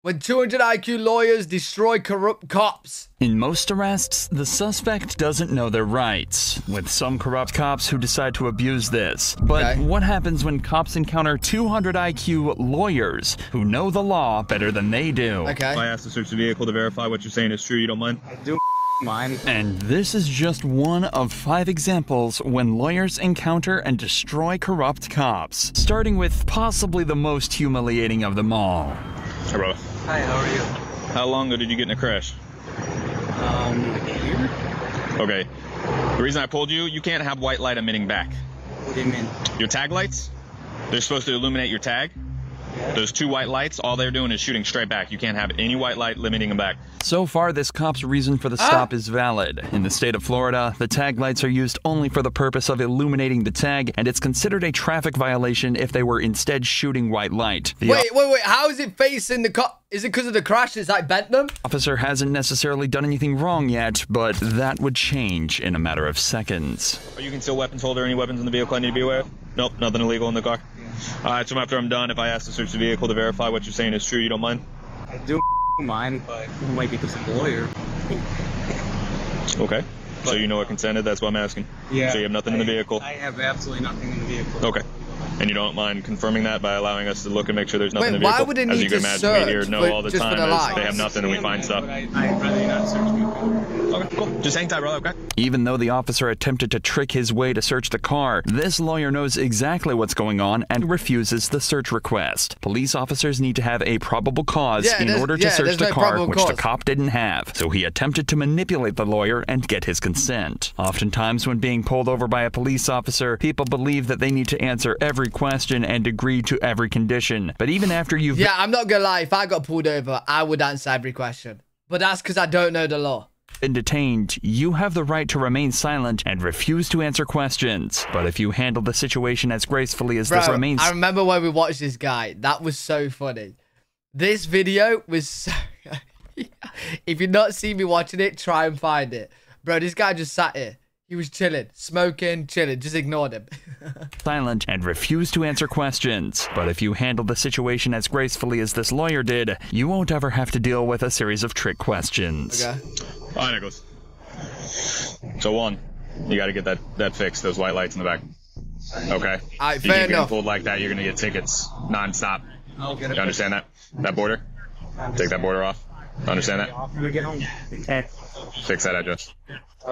When 200 IQ lawyers destroy corrupt cops. In most arrests, the suspect doesn't know their rights, with some corrupt cops who decide to abuse this. But what happens when cops encounter 200 IQ lawyers who know the law better than they do? If I ask to search the vehicle to verify what you're saying is true, you don't mind? I do mind. And this is just one of 5 examples when lawyers encounter and destroy corrupt cops, starting with possibly the most humiliating of them all. Hey, brother. Hi, how are you? How long ago did you get in a crash? Like a year? Okay. The reason I pulled you, you can't have white light emitting back. What do you mean? Your tag lights, they're supposed to illuminate your tag. Those 2 white lights, all they're doing is shooting straight back. You can't have any white light limiting them back. So far, this cop's reason for the stop is valid. In the state of Florida, the tag lights are used only for the purpose of illuminating the tag, and it's considered a traffic violation if they were instead shooting white light. Wait. How is it facing the cop? Is it because of the crash? Is that bent them? Officer hasn't necessarily done anything wrong yet, but that would change in a matter of seconds. Are you concealed weapons holder? Any weapons in the vehicle I need to be aware of? Nope, nothing illegal in the car. All right, so after I'm done, if I ask to search the vehicle to verify what you're saying is true, you don't mind? I do mind, but it might be because I'm a lawyer. Okay. So you know what consented? That's what I'm asking. Yeah. So you have nothing in the vehicle? I have absolutely nothing in the vehicle. Okay. And you don't mind confirming that by allowing us to look and make sure there's nothing in the Why vehicle? would they As need you to can imagine, search we hear no all the just for time the as lights? they have nothing and we find stuff. I'd rather not search me. Okay, cool. Just hang tight, brother, okay? Even though the officer attempted to trick his way to search the car, this lawyer knows exactly what's going on and refuses the search request. Police officers need to have a probable cause in order to search the car, which the cop didn't have. So he attempted to manipulate the lawyer and get his consent. Oftentimes, when being pulled over by a police officer, people believe that they need to answer every question and agree to every condition. But even after you've... Yeah, I'm not gonna lie. If I got pulled over, I would answer every question. But that's because I don't know the law. Been detained, you have the right to remain silent and refuse to answer questions. But if you handle the situation as gracefully as this remains... I remember when we watched this guy. That was so funny. This video was so... If you've not seen me watching it, try and find it. Bro, this guy just sat here. He was chilling, smoking, chilling. Just ignored him. silent and refuse to answer questions. But if you handle the situation as gracefully as this lawyer did, you won't ever have to deal with a series of trick questions. Okay. All right, Nicholas. So 1, you got to get that fixed, those white lights in the back. Okay? All right, if you fair keep enough. getting pulled like that, you're going to get tickets non-stop. I'll get it. You understand that? That border? Take that border off. Understand that? When we get home. Okay. Fix that address.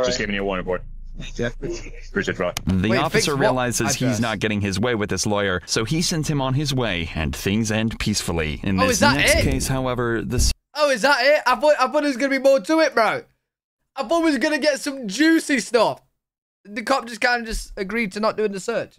Just giving you a warning board. Appreciate it, brother. The Wait, officer fix what realizes he's address? not getting his way with this lawyer, so he sends him on his way, and things end peacefully. In this is that next it? case, however, the Oh, is that it? I thought there was going to be more to it, bro. I thought we was going to get some juicy stuff. The cop just kind of just agreed to not doing the search.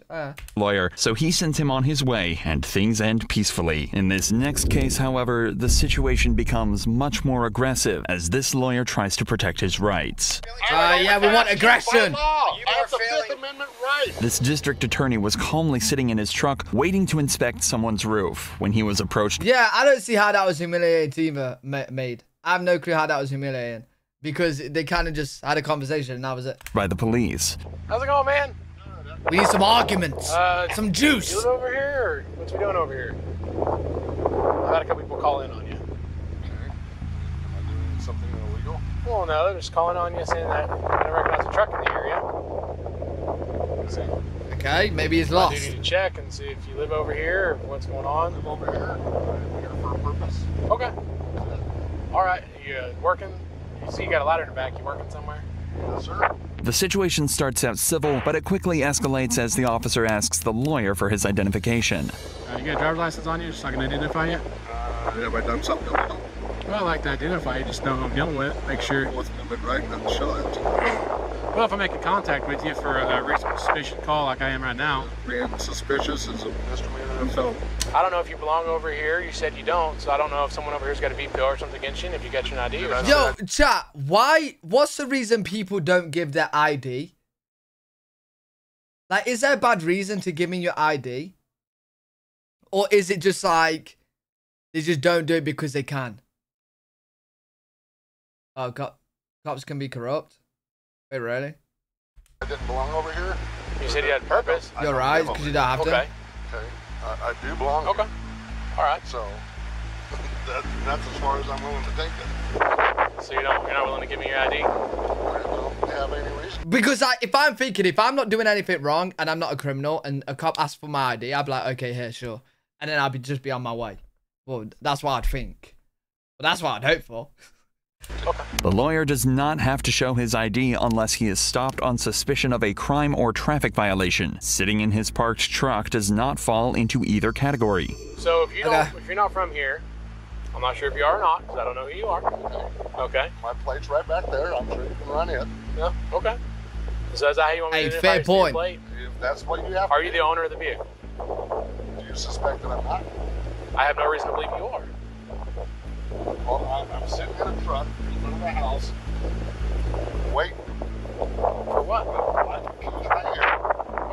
lawyer, so he sends him on his way, and things end peacefully. In this next case, however, the situation becomes much more aggressive as this lawyer tries to protect his rights. Yeah, we want aggression. That's the Fifth Amendment right. This district attorney was calmly sitting in his truck, waiting to inspect someone's roof when he was approached. Yeah, I don't see how that was humiliating either, mate. I have no clue how that was humiliating. Because they kind of just had a conversation and that was it. By the police. How's it going, man? We need some arguments. Some juice. You live over here, or what's we doing over here? I've had a couple people call in on you. Okay. Am I doing something illegal? Well, no, they're just calling on you saying that I don't recognize a truck in the area. So, Okay, maybe he's I lost. do need to check and see if you live over here or what's going on. I'm over here. I'm here for a purpose. Okay. All right. You working? You see you got a ladder in the back. You working somewhere? Yes, sir. The situation starts out civil, but it quickly escalates as the officer asks the lawyer for his identification. You got a driver's license on you, just so I can identify you? Have I done something illegal? Well, I like to identify you, just know who I'm dealing with. Make sure. What's been right? I'm show it. Well, if I make a contact with you for a reasonable suspicion call like I am right now. Being suspicious is a misdemeanor and felony. I don't know if you belong over here. You said you don't, so I don't know if someone over here's got a VPO or something against you. And if you got your ID or something. Yo, chat, what's the reason people don't give their ID? Like, is there a bad reason to give me your ID? Or is it just like, they just don't do it because they can? Oh, cops can be corrupt? Wait, really? I didn't belong over here. You said you had purpose. You're right, because you don't have to. Okay. Okay. I do belong Okay. here. All right. So, That's as far as I'm willing to take it. So you're not willing to give me your ID? I don't have any reason. Because if I'm not doing anything wrong and I'm not a criminal and a cop asks for my ID, I'd be like, okay, here, sure. And then I'll just be on my way. Well, that's what I'd think. But that's what I'd hope for. Okay. The lawyer does not have to show his ID unless he is stopped on suspicion of a crime or traffic violation. Sitting in his parked truck does not fall into either category. So if you're not from here, I'm not sure if you are or not, because I don't know who you are. Okay. My plate's right back there. I'm sure you can run it. Yeah. Okay. So is that how you want me to identify fair point. plate? If that's what you have. Are you the owner of the vehicle? Do you suspect that I'm not? I have no reason to believe you are. Well, I'm sitting in a truck in front of the house, waiting. For what? Keys right here.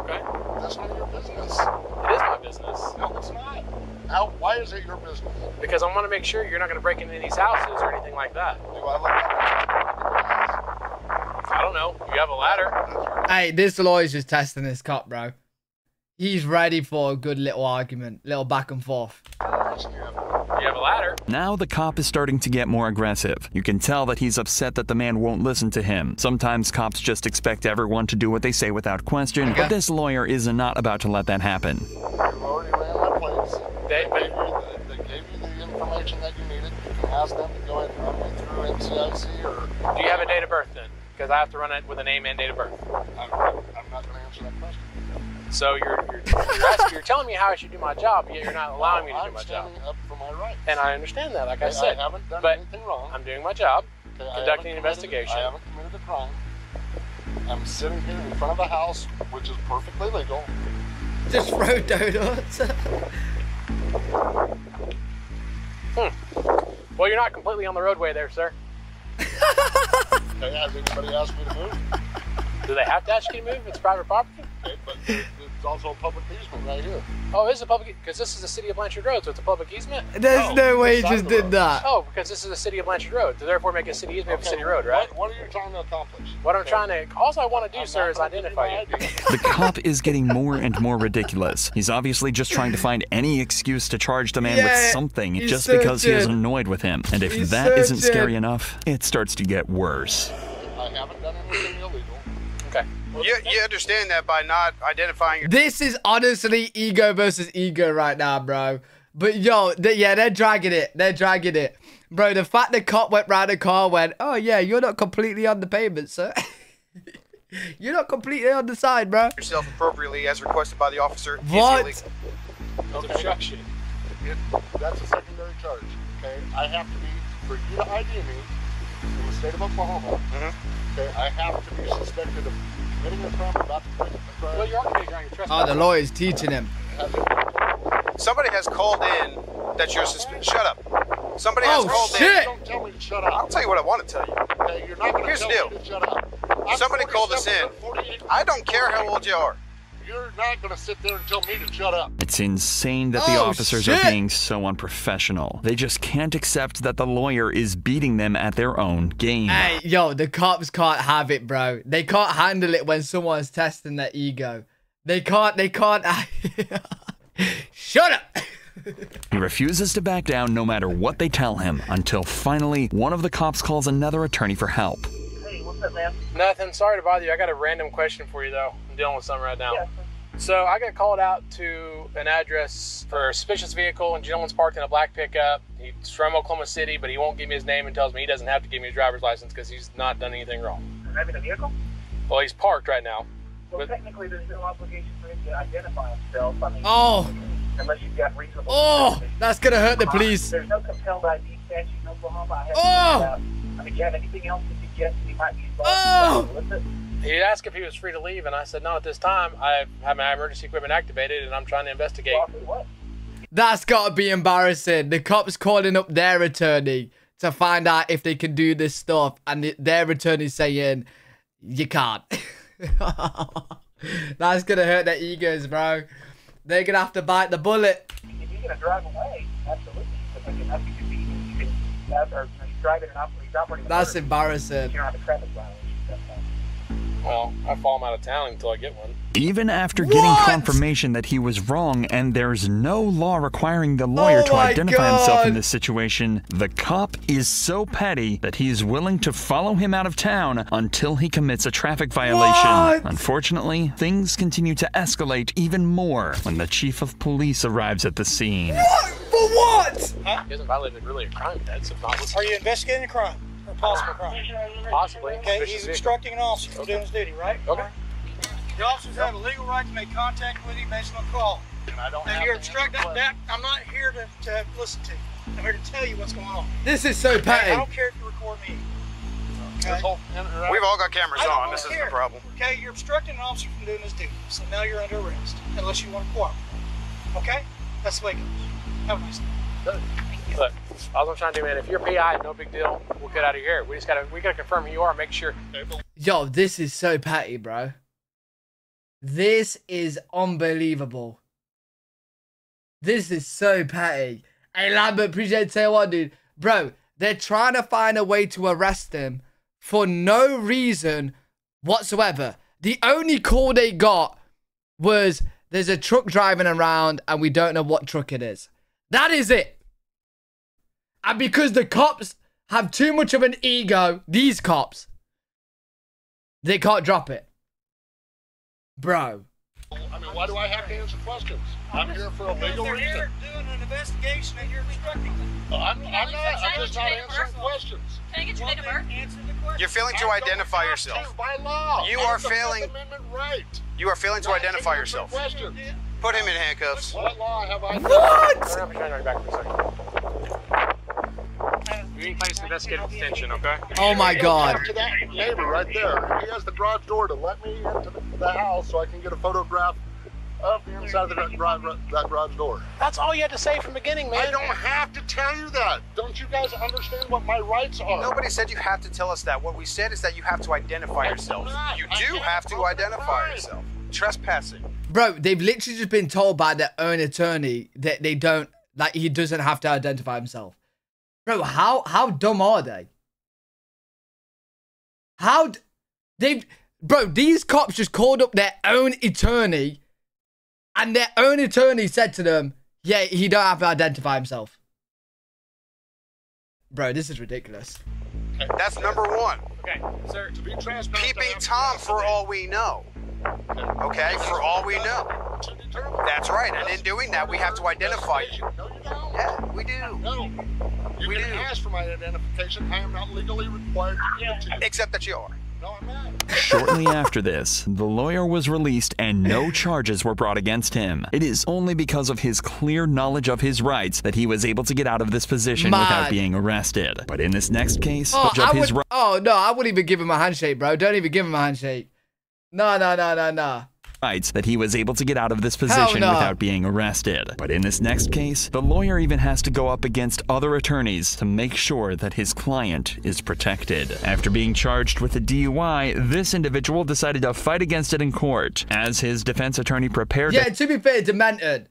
Okay. That's none of your business. It is my business. No, it's not. Now, why is it your business? Because I want to make sure you're not going to break into these houses or anything like that. Do I look up? I don't know. You have a ladder. Hey, this lawyer's just testing this cop, bro. He's ready for a good little argument, little back and forth. You have a ladder. Now the cop is starting to get more aggressive. You can tell that he's upset that the man won't listen to him. Sometimes cops just expect everyone to do what they say without question, but this lawyer is not about to let that happen. You already ran my plates. They gave you the information that you needed. You can ask them to go ahead and run me through NCIC or... Do you have a date of birth then? Because I have to run it with a name and date of birth. I'm not going to answer that question. So you're telling me how I should do my job, yet you're not allowing me to do my job. I'm standing up for my rights. And I understand that, like I said. I haven't done but anything wrong. I'm doing my job, Okay, conducting an investigation. I haven't committed a crime. I'm sitting here in front of a house, which is perfectly legal. Just throw donuts. Well, you're not completely on the roadway there, sir. Okay, has anybody asked me to move? Do they have to ask you to move? It's private property? Okay, but it's also a public easement right here. Oh, it's a public, because this is the city of Blanchard Road, so it's a public easement? There's no way he just did that. Oh, because this is the city of Blanchard Road, so therefore make it a city easement of a city road, right? What are you trying to accomplish? What I'm trying to, all I want to do, sir, is identify you. The cop is getting more and more ridiculous. He's obviously just trying to find any excuse to charge the man with something just because he is annoyed with him. And if that isn't scary enough, it starts to get worse. I haven't done anything illegal. Okay. You understand that by not identifying your... This is honestly ego versus ego right now, bro. But yo, they're dragging it. They're dragging it. Bro, the fact the cop went round the car went, oh yeah, you're not completely on the pavement, sir. You're not completely on the side, bro. Yourself appropriately as requested by the officer. What? Obstruction. That's a secondary charge, okay? I have to be, for you to ID me in the state of Oklahoma, okay, I have to be suspected of committing a crime, about to commit a crime. Well, you're already trying to trespass. Oh, the lawyer's teaching him. Somebody has called in that you're suspicious. Shut up. Somebody has called in. Don't tell me to shut up. I'll tell you what I want to tell you. Okay, you're not going to Here's the tell deal. me to shut up. I'm Somebody called us in. 48. I don't care how old you are. You're not going to sit there and tell me to shut up. It's insane that the officers are being so unprofessional. They just can't accept that the lawyer is beating them at their own game. Hey, yo, the cops can't have it, bro. They can't handle it when someone's testing their ego. They can't. Shut up. He refuses to back down no matter what they tell him, until finally one of the cops calls another attorney for help. Hey, what's up, man? Nothing. Sorry to bother you. I got a random question for you, though. I'm dealing with something right now. Yeah. So I got called out to an address for a suspicious vehicle, and gentleman's parked in a black pickup. He's from Oklahoma City, but he won't give me his name and tells me he doesn't have to give me his driver's license because he's not done anything wrong. Driving a vehicle? Well, he's parked right now. Well, technically, there's no obligation for him to identify himself. I mean, Oh. unless you've got reasonable. Oh, that's gonna hurt the police. There's no compelled ID statute in Oklahoma. Oh. I mean, do you have anything else to suggest he might be involved? Oh. He asked if he was free to leave, and I said, not at this time. I have my emergency equipment activated, and I'm trying to investigate. Well, I'll tell you what. That's gotta be embarrassing. The cops calling up their attorney to find out if they can do this stuff, and their attorney saying, you can't. That's gonna hurt their egos, bro. They're gonna have to bite the bullet. If you're gonna drive away, absolutely. But that's convenient. You can drive it and he's operating. That's embarrassing. You don't have a traffic violation. That's fine. Well, I follow him out of town until I get one. Even after getting confirmation that he was wrong and there's no law requiring the lawyer to identify himself in this situation, the cop is so petty that he is willing to follow him out of town until he commits a traffic violation. Unfortunately, things continue to escalate even more when the chief of police arrives at the scene. What? For what? Huh? He hasn't violated really a crime, Dad, so Are you investigating a crime? Or possible crime? Possibly. Okay, he's obstructing an officer from doing his duty, right? Okay. The officers have a legal right to make contact with you based on a call. And I don't If have you're to obstructing answer that, I'm not here to listen to you. I'm here to tell you what's going on. This is so Okay? petty. I don't care if you record me. Okay? We've all got cameras I don't on. This isn't care. a problem. Okay, you're obstructing an officer from doing his duty, so now you're under arrest, unless you want to cooperate. Okay? That's the way it goes. Have a nice day. Look, all I'm trying to do, man, if you're PI, no big deal. We'll get out of here. We gotta confirm who you are, make sure. Yo, this is so petty, bro. This is unbelievable. This is so petty. Hey, Lambert, appreciate saying what, dude. Bro, they're trying to find a way to arrest him for no reason whatsoever. The only call they got was there's a truck driving around and we don't know what truck it is. That is it. And because the cops have too much of an ego, these cops, they can't drop it. Bro. I mean, why do I have to answer questions? I'm here for a legal reason. They're doing an investigation and you're obstructing them. I'm not. I'm just not answering questions. Can I get your date of birth? Answer the question. You're failing to identify yourself. By law. You are failing. Amendment right. You are failing to identify yourself. Questions. Put him in handcuffs. What law have I? What? Turn up and turn back for a second. You need place investigative detention, okay? Oh my God. To that neighbor right there. He has the garage door to let me into the house so I can get a photograph of the inside of that garage door. That's all you had to say from the beginning, man. I don't have to tell you that. Don't you guys understand what my rights are? Nobody said you have to tell us that. What we said is that you have to identify yourself. You do have to identify yourself. Trespassing. Bro, they've literally just been told by their own attorney that they don't, like, he doesn't have to identify himself. Bro, how dumb are they? Bro, these cops just called up their own attorney and their own attorney said to them, yeah, he don't have to identify himself. Bro, this is ridiculous. That's number one. Okay, sir. To be transparent, Peeping Tom for all we know. Okay, for all we know. That's right, and in doing that, we have to identify you. No, you don't. Yeah, we do. No. You didn't ask for my identification. I am not legally required to give it to you. Except that you are. No, I'm not. Shortly after this, the lawyer was released and no charges were brought against him. It is only because of his clear knowledge of his rights that he was able to get out of this position without being arrested. But in this next case, no, I wouldn't even give him a handshake, bro. Don't even give him a handshake. No. Rights that he was able to get out of this position without being arrested. But in this next case, the lawyer even has to go up against other attorneys to make sure that his client is protected. After being charged with a DUI, this individual decided to fight against it in court. As his defense attorney prepared to be fair, demented.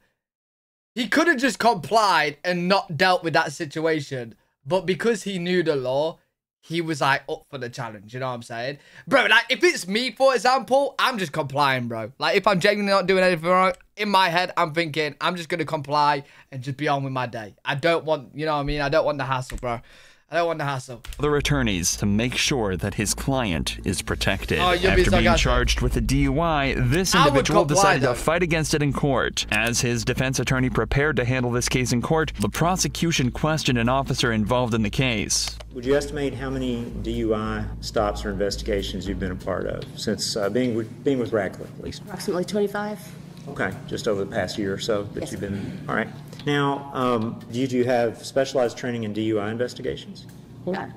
He could have just complied and not dealt with that situation. But because he knew the law, he was like up for the challenge, you know what I'm saying? Bro, like if it's me, for example, I'm just complying, bro. Like if I'm genuinely not doing anything wrong, in my head, I'm thinking I'm just going to comply and just be on with my day. I don't want, you know what I mean? I don't want the hassle, bro. I don't want the hassle. Other attorneys to make sure that his client is protected. Oh, After being charged with a DUI, this individual decided to fight against it in court. As his defense attorney prepared to handle this case in court, the prosecution questioned an officer involved in the case. Would you estimate how many DUI stops or investigations you've been a part of since being with Radcliffe, at least? Approximately 25. Okay, just over the past year or so that you've been, all right. Now, did you have specialized training in DUI investigations? No.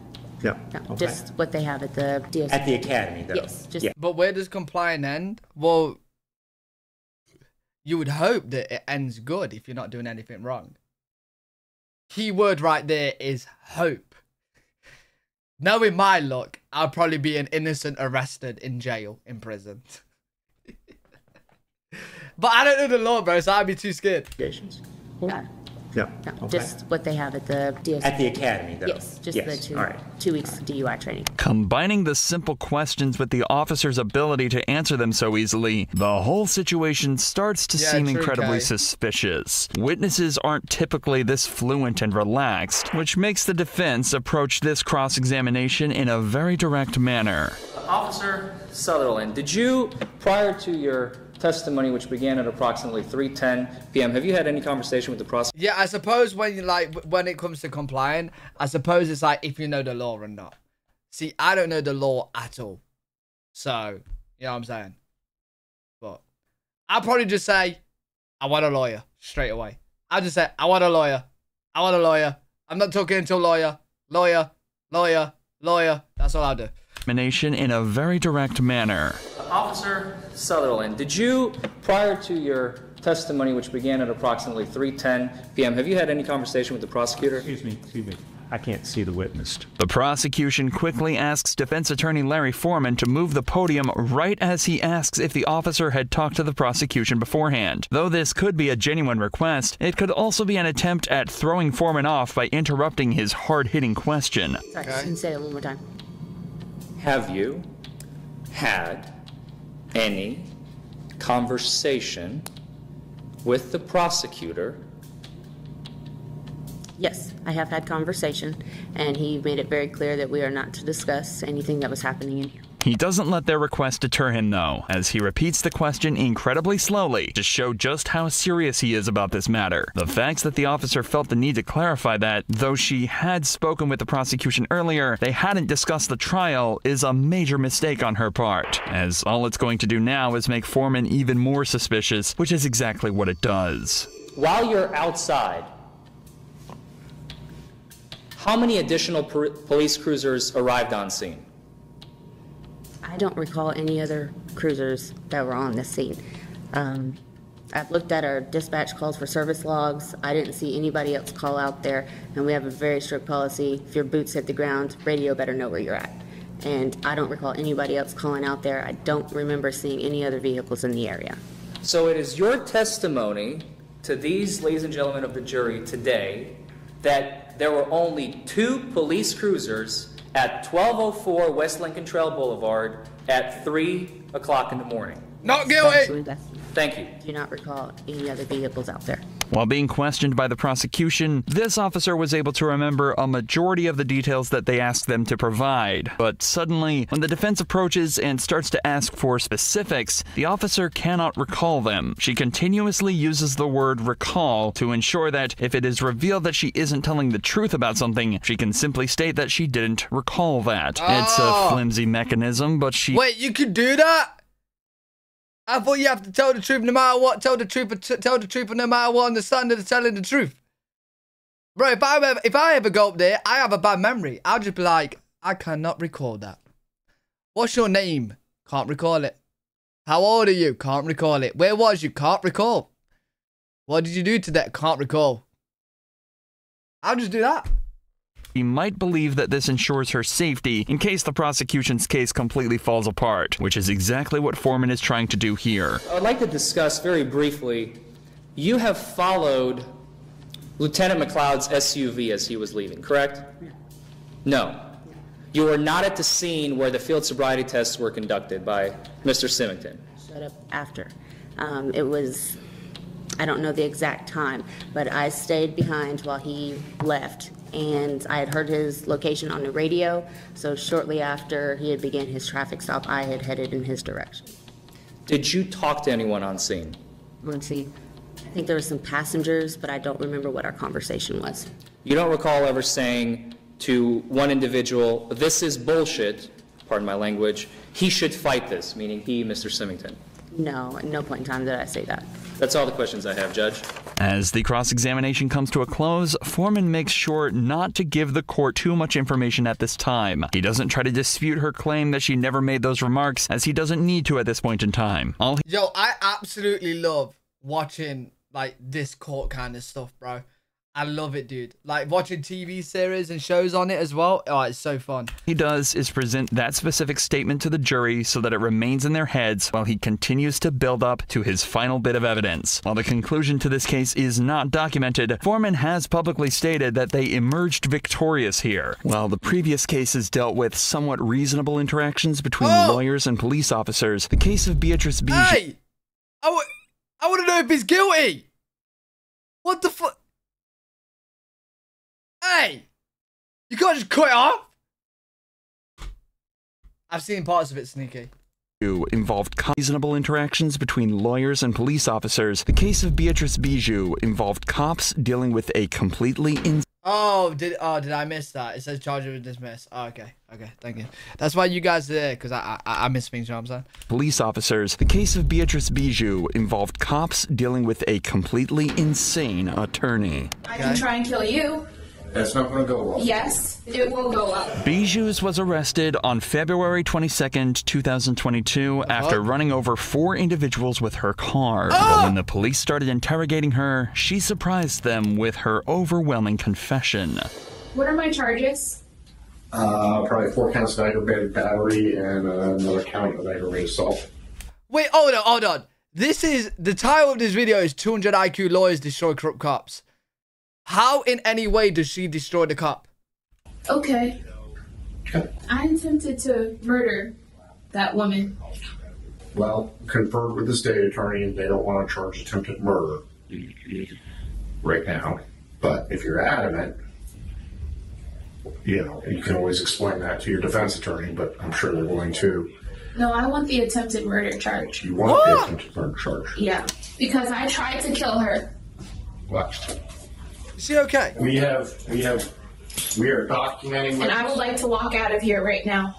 No. Okay. Just what they have at the DOC. At the academy, though? Yes. Just But where does complying end? Well, you would hope that it ends good if you're not doing anything wrong. Key word right there is hope. Knowing my luck, I'll probably be an innocent arrested in jail, in prison. But I don't know the law, bro, so I'd be too scared. no. No. No, Okay. just what they have at the DSA. At the academy, though? Yes, just the All right. 2 weeks DUI training. Combining the simple questions with the officer's ability to answer them so easily, the whole situation starts to seem incredibly suspicious. Witnesses aren't typically this fluent and relaxed, which makes the defense approach this cross-examination in a very direct manner. Officer Sutherland, did you, prior to your testimony, which began at approximately 3:10 p.m., have you had any conversation with the prosecutor? Yeah, I suppose when it comes to complying, I suppose it's like if you know the law or not. See, I don't know the law at all. So, you know what I'm saying? But I'll probably just say, I want a lawyer straight away. I'll just say, I want a lawyer. I want a lawyer. I'm not talking to a lawyer. Lawyer, lawyer, lawyer. That's all I'll do. In a very direct manner. Officer Sutherland, did you, prior to your testimony, which began at approximately 3:10 p.m., have you had any conversation with the prosecutor? Excuse me. I can't see the witness. The prosecution quickly asks defense attorney Larry Foreman to move the podium right as he asks if the officer had talked to the prosecution beforehand. Though this could be a genuine request, it could also be an attempt at throwing Foreman off by interrupting his hard-hitting question. Sorry, can you say it one more time? Have you had any conversation with the prosecutor? Yes, I have had conversation, and he made it very clear that we are not to discuss anything that was happening in here. He doesn't let their request deter him, though, as he repeats the question incredibly slowly to show just how serious he is about this matter. The fact that the officer felt the need to clarify that, though she had spoken with the prosecution earlier, they hadn't discussed the trial is a major mistake on her part, as all it's going to do now is make Foreman even more suspicious, which is exactly what it does. While you're outside, how many additional police cruisers arrived on scene? I don't recall any other cruisers that were on the scene. I've looked at our dispatch calls for service logs. I didn't see anybody else call out there, and we have a very strict policy. If your boots hit the ground, radio better know where you're at. And I don't recall anybody else calling out there. I don't remember seeing any other vehicles in the area. So it is your testimony to these, ladies and gentlemen of the jury, today, that there were only 2 police cruisers at 1204 West Lincoln Trail Boulevard at 3 o'clock in the morning. Not guilty! Thank you. Do not recall any other vehicles out there. While being questioned by the prosecution, this officer was able to remember a majority of the details that they asked them to provide. But suddenly, when the defense approaches and starts to ask for specifics, the officer cannot recall them. She continuously uses the word recall to ensure that if it is revealed that she isn't telling the truth about something, she can simply state that she didn't recall that. It's a flimsy mechanism, but she... Wait, you could do that? I thought you have to tell the truth no matter what. Tell the truth no matter what. Understand that it's telling the truth. Bro, if I ever go up there, I have a bad memory. I'll just be like, I cannot recall that. What's your name? Can't recall it. How old are you? Can't recall it. Where was you? Can't recall. What did you do today? Can't recall. I'll just do that. She might believe that this ensures her safety in case the prosecution's case completely falls apart, which is exactly what Foreman is trying to do here. I would like to discuss very briefly, you have followed Lieutenant McLeod's SUV as he was leaving, correct? No. You were not at the scene where the field sobriety tests were conducted by Mr. Symington. Shut up after. It was, I don't know the exact time, but I stayed behind while he left. And I had heard his location on the radio, so shortly after he had began his traffic stop, I had headed in his direction. Did you talk to anyone on scene? Let's see. I think there were some passengers, but I don't remember what our conversation was. You don't recall ever saying to one individual, this is bullshit, pardon my language, he should fight this, meaning he, Mr. Symington? No, at no point in time did I say that. That's all the questions I have, Judge. As the cross-examination comes to a close, Foreman makes sure not to give the court too much information at this time. He doesn't try to dispute her claim that she never made those remarks, as he doesn't need to at this point in time. Yo, I absolutely love watching, like, this court kind of stuff, bro. I love it, dude. Like watching TV series and shows on it as well. Oh, it's so fun. He does is present that specific statement to the jury so that it remains in their heads while he continues to build up to his final bit of evidence. While the conclusion to this case is not documented, Foreman has publicly stated that they emerged victorious here. While the previous cases dealt with somewhat reasonable interactions between lawyers and police officers, the case of Beatrice Bijou... Hey! I want to know if he's guilty! What the fuck? Hey! You can't just cut it off! I've seen parts of it, Sneaky. Involved reasonable interactions between lawyers and police officers. The case of Beatrice Bijou involved cops dealing with a completely did I miss that? It says charge of dismiss. Oh, okay, thank you. That's why you guys are there, because I miss things, you know what I'm saying? Police officers. The case of Beatrice Bijou involved cops dealing with a completely insane attorney. I can try and kill you. That's not going to go well. Yes, it will go well. Bijou's was arrested on February 22nd, 2022 after running over 4 individuals with her car. But when the police started interrogating her, she surprised them with her overwhelming confession. What are my charges? Probably 4 counts of aggravated battery and another count of aggravated assault. Wait, hold on. This is, the title of this video is 200 IQ lawyers destroy corrupt cops. How in any way does she destroy the cop? Okay. I attempted to murder that woman. Well, conferred with the state attorney and they don't want to charge attempted murder right now. But if you're adamant, you know, you can always explain that to your defense attorney, but I'm sure they're willing to. No, I want the attempted murder charge. You want the attempted murder charge? Yeah, because I tried to kill her. What? Is she okay? We are documenting. And I would like to walk out of here right now.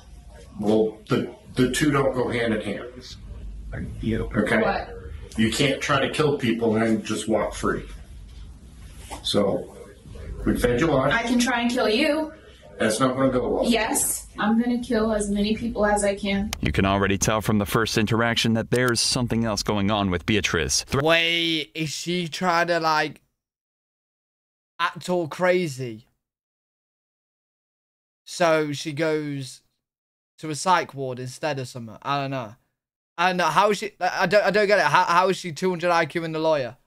Well, the two don't go hand in hand. Okay? What? You can't try to kill people and then just walk free. So, we fed you lunch. I can try and kill you. That's not going to go well. Yes, I'm going to kill as many people as I can. You can already tell from the first interaction that there's something else going on with Beatrice. Wait, is she trying to, like, act all crazy? So she goes to a psych ward instead of something. I don't know. How is she? I don't get it. How is she 200 IQ in the lawyer?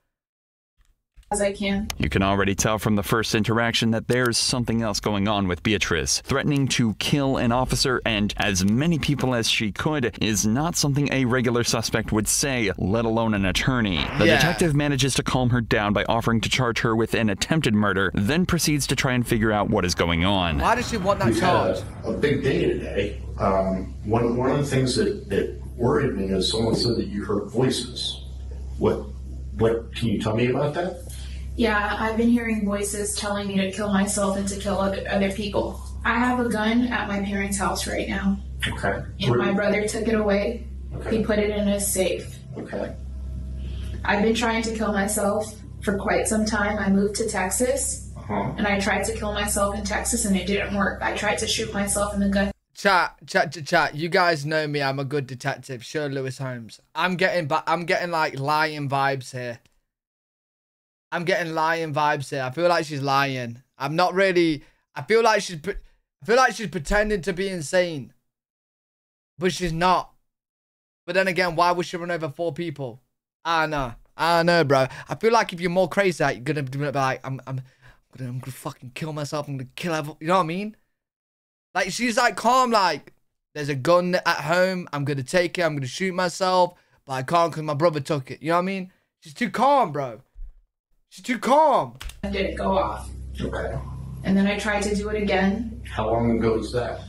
As I can. You can already tell from the first interaction that there's something else going on with Beatrice. Threatening to kill an officer and as many people as she could is not something a regular suspect would say, let alone an attorney. The detective manages to calm her down by offering to charge her with an attempted murder, then proceeds to try and figure out what is going on. Why does she want that charge? A big day today. One of the things that worried me is someone said that you heard voices. What can you tell me about that? Yeah, I've been hearing voices telling me to kill myself and to kill other people. I have a gun at my parents' house right now. Okay. And my brother took it away. Okay. He put it in his safe. Okay. I've been trying to kill myself for quite some time. I moved to Texas, and I tried to kill myself in Texas, and it didn't work. I tried to shoot myself in the gut. Chat. You guys know me. I'm a good detective. Sure, Lewis Holmes. I'm getting like lying vibes here. I feel like she's lying. I'm not really. I feel like she's pretending to be insane, but she's not. But then again, why would she run over 4 people? I don't know, bro. I feel like if you're more crazy, you're gonna be like, I'm gonna fucking kill myself. I'm gonna kill everyone. You know what I mean? Like, she's like calm, like, there's a gun at home, I'm gonna take it, I'm gonna shoot myself, but I can't because my brother took it. You know what I mean? She's too calm, bro. She's too calm. I didn't go off. Okay. And then I tried to do it again. How long ago was that?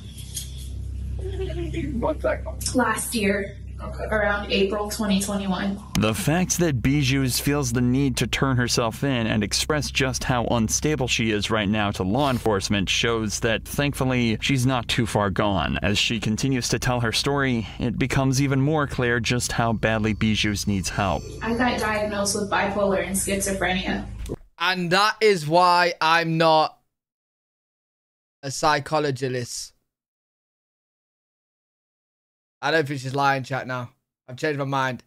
Last year. Okay. Around April 2021. The fact that Bijou feels the need to turn herself in and express just how unstable she is right now to law enforcement shows that, thankfully, she's not too far gone. As she continues to tell her story, it becomes even more clear just how badly Bijou needs help. I got diagnosed with bipolar and schizophrenia. And that is why I'm not a psychologist. I don't think she's lying, chat, now. I've changed my mind.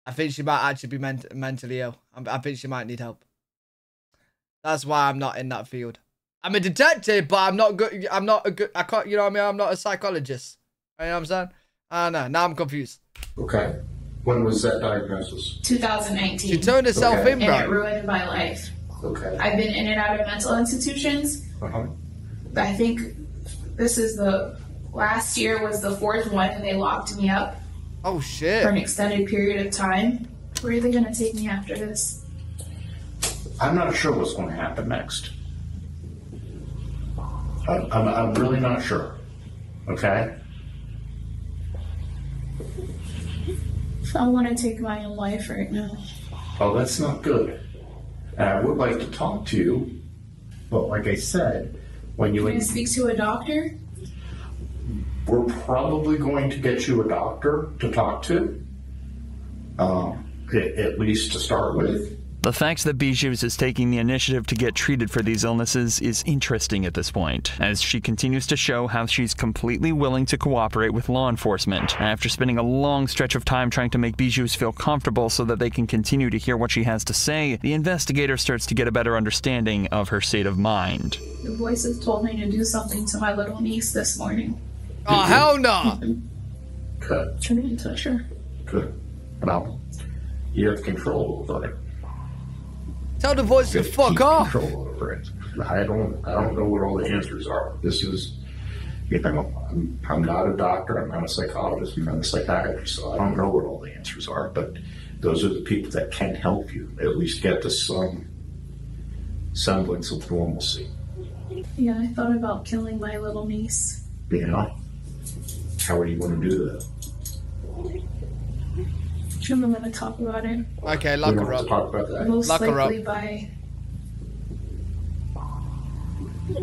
I think she might actually be mentally ill. I think she might need help. That's why I'm not in that field. I'm a detective, but I'm not good. I'm not a good. I can't. You know what I mean? I'm not a psychologist. You know what I'm saying? I know. Now I'm confused. Okay. When was that diagnosis? 2019. She turned herself in, bro. And it ruined my life. Okay. I've been in and out of mental institutions. I think this is the last year was the 4th one, and they locked me up. Oh shit! For an extended period of time. Where are they gonna take me after this? I'm not sure what's going to happen next. I'm really not sure. Okay? I want to take my own life right now. Oh, that's not good. And I would like to talk to you, but like I said, when you... Can I speak to a doctor? We're probably going to get you a doctor to talk to, at least to start with. The fact that Bijous is taking the initiative to get treated for these illnesses is interesting at this point, as she continues to show how she's completely willing to cooperate with law enforcement. After spending a long stretch of time trying to make Bijous feel comfortable so that they can continue to hear what she has to say, the investigator starts to get a better understanding of her state of mind. The voices told me to do something to my little niece this morning. Oh, hell no! Good. I didn't touch her. Good. Well, you have control over it. Tell the voice to fuck off. Control over it. I don't know what all the answers are. This is, you know, I'm not a doctor. I'm not a psychologist. I'm not a psychiatrist. So I don't know what all the answers are. But those are the people that can help you at least get to some semblance of normalcy. Yeah, I thought about killing my little niece. Yeah. How would you want to do that? I'm not going to talk about it. Okay, lock her up. Talk about that. Most lock her likely up. by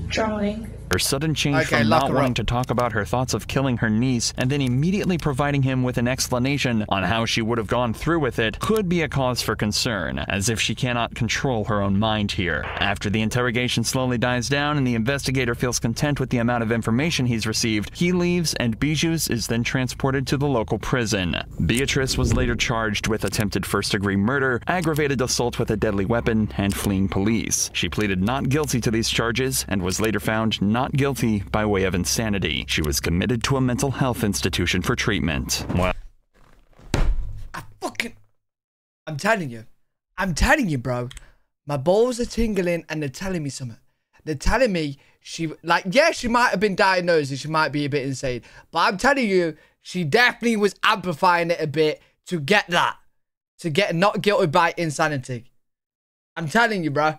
drowning. Her sudden change from not wanting to talk about her thoughts of killing her niece and then immediately providing him with an explanation on how she would have gone through with it could be a cause for concern, as if she cannot control her own mind here. After the interrogation slowly dies down and the investigator feels content with the amount of information he's received, he leaves and Bijous is then transported to the local prison. Beatrice was later charged with attempted first-degree murder, aggravated assault with a deadly weapon, and fleeing police. She pleaded not guilty to these charges and was later found not guilty by way of insanity. She was committed to a mental health institution for treatment. Well, I'm telling you, bro. My balls are tingling and they're telling me something. They're telling me she, like, yeah, she might have been diagnosed and she might be a bit insane. But I'm telling you, she definitely was amplifying it a bit to get that. To get not guilty by insanity. I'm telling you, bro.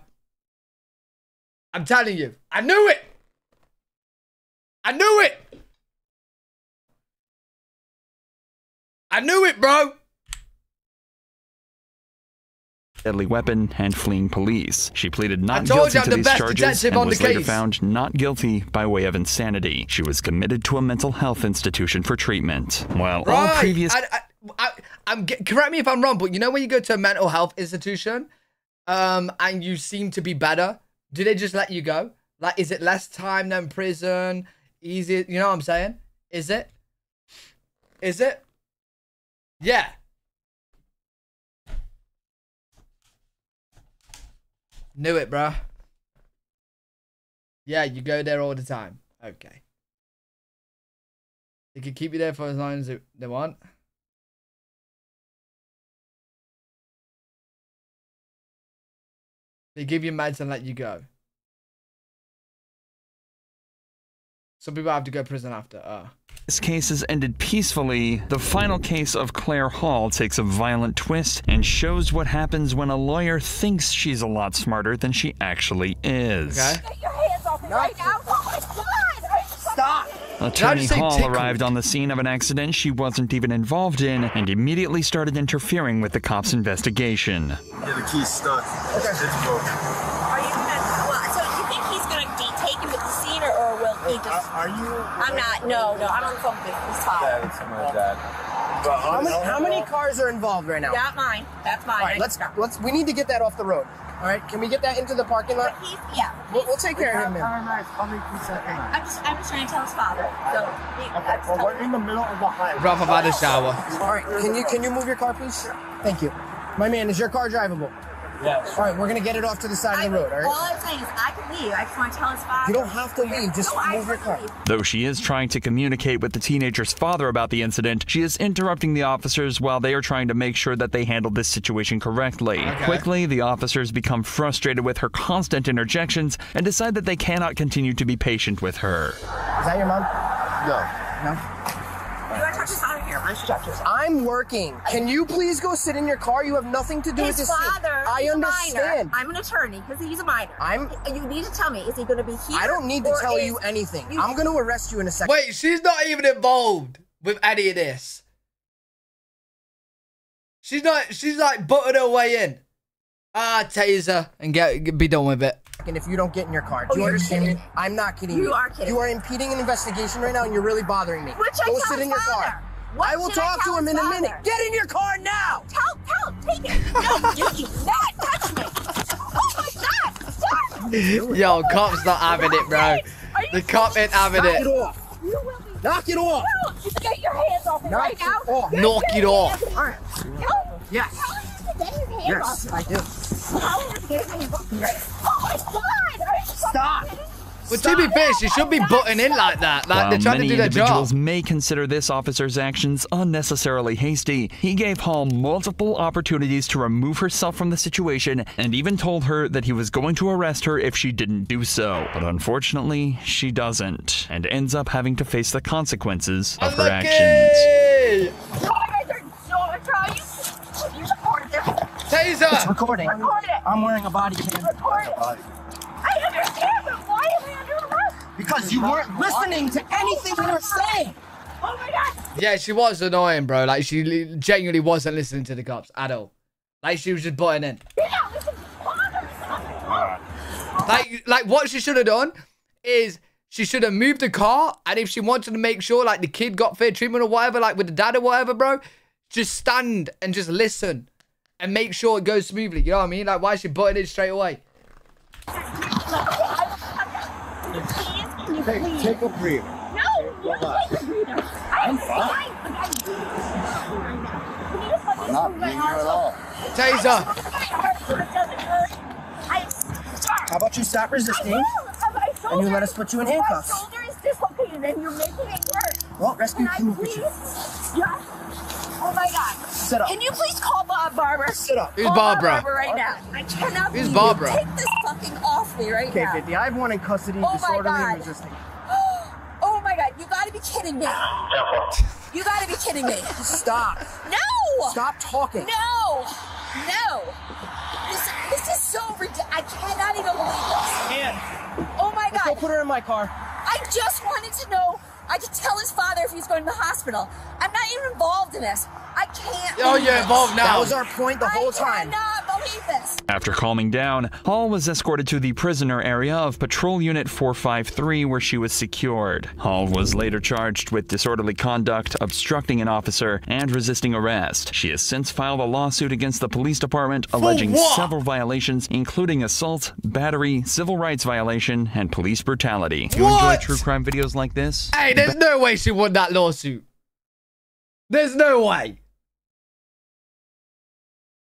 I'm telling you. I knew it. I knew it! I knew it, bro! deadly weapon and fleeing police. She pleaded not guilty to these charges and was later found not guilty by way of insanity. She was committed to a mental health institution for treatment. While all previous... correct me if I'm wrong, but you know when you go to a mental health institution and you seem to be better, do they just let you go? Like, is it less time than prison? Easier, you know what I'm saying? Is it? Is it? Yeah. Knew it, bro. Yeah, you go there all the time. Okay. They can keep you there for as long as they want. They give you meds and let you go. Some people have to go to prison after. This case has ended peacefully. The final case of Claire Hall takes a violent twist and shows what happens when a lawyer thinks she's a lot smarter than she actually is. Okay. Get your hands off me right now. Oh my God! Stop! Attorney Hall arrived on the scene of an accident she wasn't even involved in and immediately started interfering with the cops' investigation. Yeah, the key's stuck. Okay. Are you gonna, well, so you think he's gonna take him to the scene or will he just... Are you... I'm not, no, I'm on the phone with his father. Yeah, it's something like that. How many cars are involved right now? Not mine. That's mine. All right, we need to get that off the road. All right, can we get that into the parking lot? We'll take care of him, man. I'm just trying to tell his father. So, well, we're in the middle of the highway. Rough about the shower. All right, can you move your car, please? Thank you. My man, is your car drivable? Yes. All right, we're gonna get it off to the side of the road, all right? All I'm saying is I can leave. I just want to tell his father. You don't have to leave. Just move your car. Though she is trying to communicate with the teenager's father about the incident, she is interrupting the officers while they are trying to make sure that they handle this situation correctly. Okay. Quickly, the officers become frustrated with her constant interjections and decide that they cannot continue to be patient with her. Is that your mom? No. You want to talk to his father here? Why don't you talk to his father? I'm working. Can you please go sit in your car? You have nothing to do with this. His father. I understand. I'm an attorney because he's a minor. You need to tell me. Is he going to be here? I don't need to tell you anything. I'm going to arrest you in a second. Wait, she's not even involved with any of this. She's not. She's like butting her way in. Taser and be done with it. And if you don't get in your car, do you understand me? I'm not kidding you. You are kidding. You are impeding an investigation right now, and you're really bothering me. Go sit in your car. What I will talk to him in a minute. Get in your car now. Tell him. Take it. No, you not touch me. Oh my God! Stop. Yo, cop's not having it, bro. The cop ain't having it. Knock it off. Knock it off. No, just get your hands off me right now. Knock it off. All right. Yes. Yes, I do. Oh my God! Stop. Well, to be fair, she should be butting in like that. Like, they're trying to do their job. Individuals may consider this officer's actions unnecessarily hasty. He gave Hall multiple opportunities to remove herself from the situation and even told her that he was going to arrest her if she didn't do so. But unfortunately, she doesn't and ends up having to face the consequences of her actions. Taser! It's recording. Record it. I'm wearing a body cam. Record it. I understand, but why am I under arrest? Because you weren't listening to anything we were saying. Oh my God. Yeah, she was annoying, bro. Like, she genuinely wasn't listening to the cops at all. Like, she was just butting in. Like what she should have done is she should have moved the car, and if she wanted to make sure, like, the kid got fair treatment or whatever, like, with the dad or whatever, bro, just stand and just listen. And make sure it goes smoothly. You know what I mean? Like, why is she butting it straight away? Hey, take a breather. No, you take a breather. I'm fine. I'm not being here at all. Taser. How about you stop resisting? And you let us put you in handcuffs. My shoulder is dislocated and you're making it worse. Well, rescue team will get you. Yeah. Oh my God. Sit up. Can you please call Bob Barber? Sit up. Who's Barbara? Right now. I cannot Who's believe Barbara? you. Take this fucking off me right now. Okay, 50. I have one in custody, Oh my disorderly God. and resisting. Oh my God. You gotta be kidding me. You gotta be kidding me. Stop. No. Stop talking. No. No. This is so ridiculous. I cannot even believe this. Oh my God. Let's go put her in my car. I just wanted to know. I could tell his father if he's going to the hospital. I'm not even involved in this. I can't. Oh, you're involved now. That was our point the whole time. I cannot believe this. After calming down, Hall was escorted to the prisoner area of Patrol Unit 453 where she was secured. Hall was later charged with disorderly conduct, obstructing an officer, and resisting arrest. She has since filed a lawsuit against the police department alleging several violations, including assault, battery, civil rights violation, and police brutality. Do you enjoy true crime videos like this? Hey, there's no way she won that lawsuit. There's no way.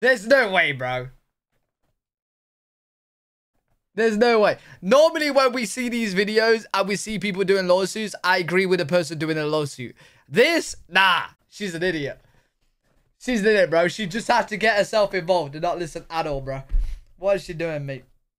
There's no way, bro. There's no way. Normally when we see these videos and we see people doing lawsuits, I agree with the person doing a lawsuit. This, nah, she's an idiot. She's an idiot, bro. She just has to get herself involved and not listen at all, bro. What is she doing, mate?